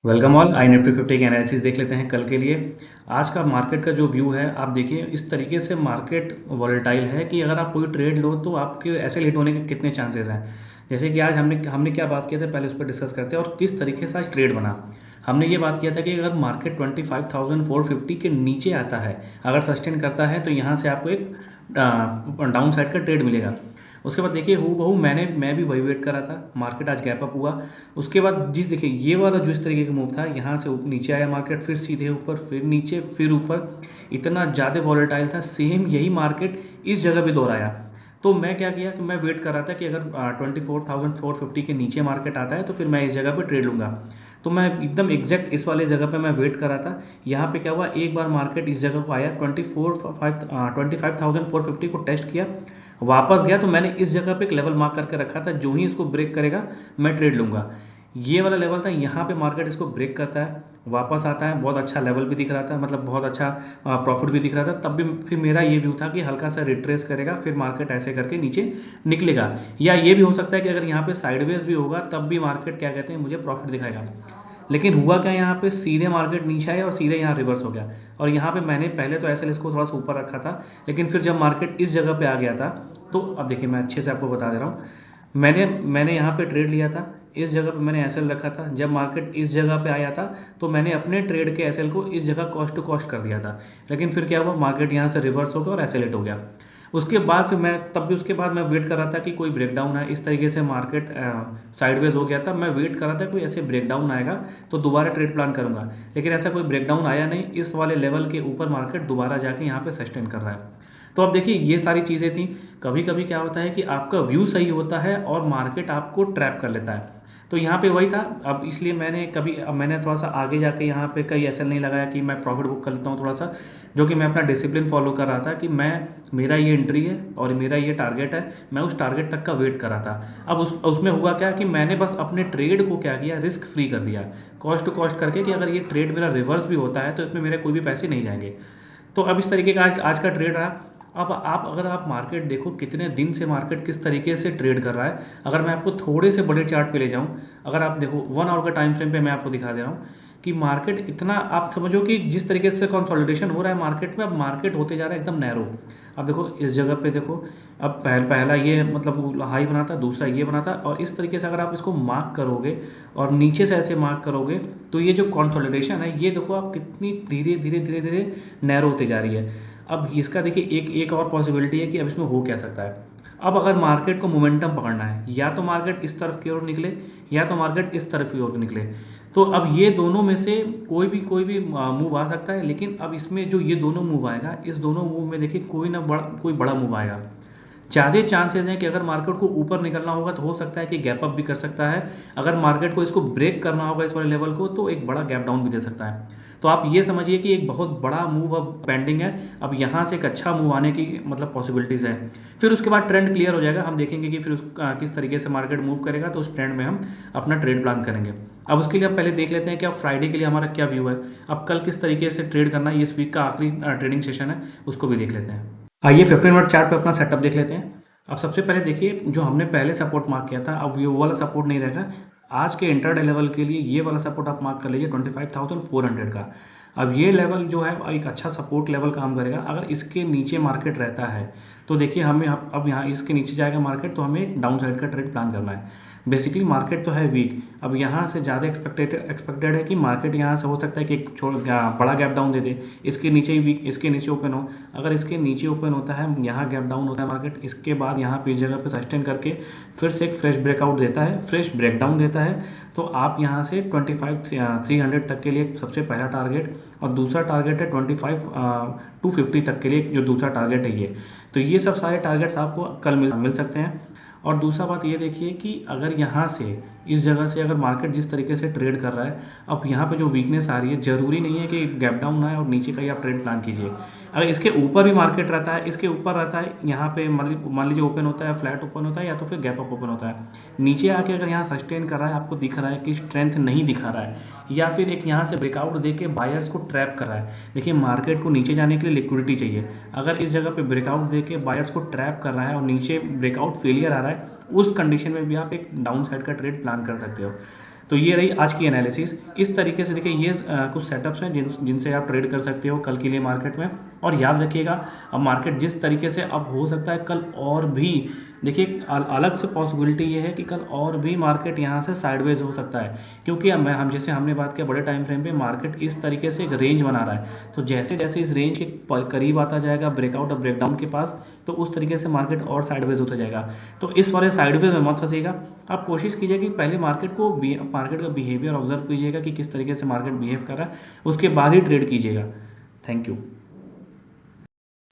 Welcome all. आई Nifty 50 के analysis देख लेते हैं कल के लिए। आज का मार्केट का जो व्यू है आप देखिए, इस तरीके से मार्केट वॉलेटाइल है कि अगर आप कोई ट्रेड लो तो आपके ऐसे लेट होने के कितने चांसेस हैं। जैसे कि आज हमने हमने क्या बात किया था, पहले उस पर डिस्कस करते हैं और किस तरीके से आज ट्रेड बना। हमने ये बात किया था कि अगर मार्केट 25,450 के नीचे आता है, अगर सस्टेन करता है तो यहाँ से आपको एक डाउन साइड का ट्रेड मिलेगा। उसके बाद देखिए हूँ बहू मैं भी वही वेट कर रहा था, मार्केट आज गैप अप हुआ। उसके बाद जिस देखिए ये वाला जो इस तरीके का मूव था, यहाँ से नीचे आया मार्केट, फिर सीधे ऊपर, फिर नीचे, फिर ऊपर, इतना ज़्यादा वॉलेटाइल था। सेम यही मार्केट इस जगह भी दोहराया। तो मैं क्या किया कि मैं वेट कर रहा था कि अगर 24,450 के नीचे मार्केट आता है तो फिर मैं इस जगह पे ट्रेड लूँगा। तो मैं एकदम एग्जैक्ट इस वाले जगह पे मैं वेट कर रहा था। यहाँ पे क्या हुआ, एक बार मार्केट इस जगह को आया, 25,450 को टेस्ट किया, वापस गया। तो मैंने इस जगह पे एक लेवल मार्क करके रखा था, जो ही इसको ब्रेक करेगा मैं ट्रेड लूँगा। ये वाला लेवल था, यहाँ पे मार्केट इसको ब्रेक करता है, वापस आता है, बहुत अच्छा लेवल भी दिख रहा था, मतलब बहुत अच्छा प्रॉफिट भी दिख रहा था। तब भी फिर मेरा ये व्यू था कि हल्का सा रिट्रेस करेगा, फिर मार्केट ऐसे करके नीचे निकलेगा। या ये भी हो सकता है कि अगर यहाँ पे साइडवेज भी होगा तब भी मार्केट क्या कहते हैं मुझे प्रॉफिट दिखाएगा। लेकिन हुआ क्या, यहाँ पे सीधे मार्केट नीचे आया और सीधे यहाँ रिवर्स हो गया। और यहाँ पे मैंने पहले तो ऐसे इसको थोड़ा सा ऊपर रखा था, लेकिन फिर जब मार्केट इस जगह पे आ गया था, तो अब देखिए मैं अच्छे से आपको बता दे रहा हूँ। मैंने मैंने यहाँ पे ट्रेड लिया था, इस जगह पे मैंने एसएल रखा था। जब मार्केट इस जगह पे आया था तो मैंने अपने ट्रेड के एसएल को इस जगह कॉस्ट टू कॉस्ट कर दिया था। लेकिन फिर क्या हुआ, मार्केट यहाँ से रिवर्स हो गया और एसएलेट हो गया। उसके बाद फिर मैं तब भी उसके बाद मैं वेट कर रहा था कि कोई ब्रेकडाउन है। इस तरीके से मार्केट साइडवेज हो गया था, मैं वेट कर रहा था कोई ऐसे ब्रेकडाउन आएगा तो दोबारा ट्रेड प्लान करूंगा। लेकिन ऐसा कोई ब्रेकडाउन आया नहीं, इस वाले लेवल के ऊपर मार्केट दोबारा जाके यहाँ पे सस्टेन कर रहा है। तो अब देखिए ये सारी चीज़ें थी। कभी कभी क्या होता है कि आपका व्यू सही होता है और मार्केट आपको ट्रैप कर लेता है। तो यहाँ पे वही था। अब इसलिए अब मैंने थोड़ा सा आगे जाके यहाँ पे कई एसएल नहीं लगाया कि मैं प्रॉफिट बुक कर लेता हूँ थोड़ा सा, जो कि मैं अपना डिसिप्लिन फॉलो कर रहा था कि मेरा ये एंट्री है और मेरा ये टारगेट है, मैं उस टारगेट तक का वेट कर रहा था। अब उसमें हुआ क्या कि मैंने बस अपने ट्रेड को क्या किया, रिस्क फ्री कर दिया, कॉस्ट टू कॉस्ट करके, कि अगर ये ट्रेड मेरा रिवर्स भी होता है तो इसमें मेरे कोई भी पैसे नहीं जाएंगे। तो अब इस तरीके का आज का ट्रेड रहा। अब अगर आप मार्केट देखो कितने दिन से मार्केट किस तरीके से ट्रेड कर रहा है। अगर मैं आपको थोड़े से बड़े चार्ट पे ले जाऊं, अगर आप देखो 1 आवर का टाइम फ्रेम पे मैं आपको दिखा दे रहा हूँ कि मार्केट इतना, आप समझो कि जिस तरीके से कंसोलिडेशन हो रहा है मार्केट में, अब मार्केट होते जा रहा है एकदम नैरो। अब देखो इस जगह पे देखो, अब पहला ये मतलब हाई बना था, दूसरा ये बना था, और इस तरीके से अगर आप इसको मार्क करोगे और नीचे से ऐसे मार्क करोगे तो ये जो कंसोलिडेशन है ये देखो आप कितनी धीरे धीरे धीरे धीरे नैरो होते जा रही है। अब इसका देखिए एक एक और पॉसिबिलिटी है कि अब इसमें हो क्या सकता है। अब अगर मार्केट को मोमेंटम पकड़ना है, या तो मार्केट इस तरफ की ओर निकले या तो मार्केट इस तरफ की ओर निकले। तो अब ये दोनों में से कोई भी मूव आ सकता है। लेकिन अब इसमें जो ये दोनों मूव आएगा, इस दोनों मूव में देखिए कोई बड़ा मूव आएगा। ज़्यादा चांसेस हैं कि अगर मार्केट को ऊपर निकलना होगा तो हो सकता है कि गैप अप भी कर सकता है। अगर मार्केट को इसको ब्रेक करना होगा इस वाले लेवल को, तो एक बड़ा गैप डाउन भी दे सकता है। तो आप ये समझिए कि एक बहुत बड़ा मूव अब पेंडिंग है। अब यहाँ से एक अच्छा मूव आने की मतलब पॉसिबिलिटीज़ है। फिर उसके बाद ट्रेंड क्लियर हो जाएगा, हम देखेंगे कि फिर किस तरीके से मार्केट मूव करेगा, तो उस ट्रेंड में हम अपना ट्रेड प्लान करेंगे। अब उसके लिए अब पहले देख लेते हैं कि अब फ्राइडे के लिए हमारा क्या व्यू है। अब कल किस तरीके से ट्रेड करना है, इस वीक का आखिरी ट्रेडिंग सेशन है, उसको भी देख लेते हैं। आइए 15 मिनट चार्ट पे अपना सेटअप देख लेते हैं। अब सबसे पहले देखिए, जो हमने पहले सपोर्ट मार्क किया था अब ये वो वाला सपोर्ट नहीं रहेगा। आज के इंटरडे लेवल के लिए ये वाला सपोर्ट आप मार्क कर लीजिए 25,400 का। अब ये लेवल जो है एक अच्छा सपोर्ट लेवल काम करेगा। अगर इसके नीचे मार्केट रहता है तो देखिए हमें अब यहाँ इसके नीचे जाएगा मार्केट, तो हमें एक डाउन साइड का ट्रेड प्लान करना है। बेसिकली मार्केट तो है वीक, अब यहाँ से ज़्यादा एक्सपेक्टेड है कि मार्केट यहाँ से हो सकता है कि एक बड़ा गैप डाउन दे दे, इसके नीचे ही वीक, इसके नीचे ओपन हो। अगर इसके नीचे ओपन होता है, यहाँ गैप डाउन होता है मार्केट, इसके बाद यहाँ पे इस जगह पे सस्टेन करके फिर से एक फ्रेश ब्रेकआउट देता है, फ्रेश ब्रेकडाउन देता है, तो आप यहाँ से 25,300 तक के लिए सबसे पहला टारगेट, और दूसरा टारगेट है 25,250 तक के लिए जो दूसरा टारगेट है ये। तो ये सब सारे टारगेट्स आपको कल मिल सकते हैं। और दूसरा बात ये देखिए कि अगर यहाँ से इस जगह से अगर मार्केट जिस तरीके से ट्रेड कर रहा है, अब यहाँ पे जो वीकनेस आ रही है, ज़रूरी नहीं है कि गैप डाउन आए और नीचे का ही आप ट्रेड प्लान कीजिए। अगर इसके ऊपर भी मार्केट रहता है, इसके ऊपर रहता है, यहाँ पे मान लीजिए ओपन होता है, फ्लैट ओपन होता है, या तो फिर गैप अप ओपन होता है, नीचे आके अगर यहाँ सस्टेन कर रहा है, आपको दिख रहा है कि स्ट्रेंथ नहीं दिखा रहा है, या फिर एक यहाँ से ब्रेकआउट दे के बायर्स को ट्रैप कर रहा है। देखिए मार्केट को नीचे जाने के लिए लिक्विडिटी चाहिए। अगर इस जगह पे ब्रेकआउट दे के बायर्स को ट्रैप कर रहा है और नीचे ब्रेकआउट फेलियर आ रहा है, उस कंडीशन में भी आप एक डाउन साइड का ट्रेड प्लान कर सकते हो। तो ये रही आज की एनालिसिस। इस तरीके से देखिए ये कुछ सेटअप्स हैं जिनसे आप ट्रेड कर सकते हो कल के लिए मार्केट में। और याद रखिएगा, अब मार्केट जिस तरीके से अब हो सकता है कल और भी, देखिए अलग से पॉसिबिलिटी ये है कि कल और भी मार्केट यहाँ से साइडवेज हो सकता है, क्योंकि अब हम जैसे हमने बात किया बड़े टाइम फ्रेम पे मार्केट इस तरीके से एक रेंज बना रहा है। तो जैसे जैसे इस रेंज के करीब आता जाएगा ब्रेकआउट और ब्रेकडाउन के पास, तो उस तरीके से मार्केट और साइडवेज होता जाएगा। तो इस वाले साइडवेज में मत फंसिएगा। आप कोशिश कीजिए कि पहले मार्केट का बिहेवियर ऑब्जर्व कीजिएगा कि किस तरीके से मार्केट बिहेव कर रहा है, उसके बाद ही ट्रेड कीजिएगा। Thank you.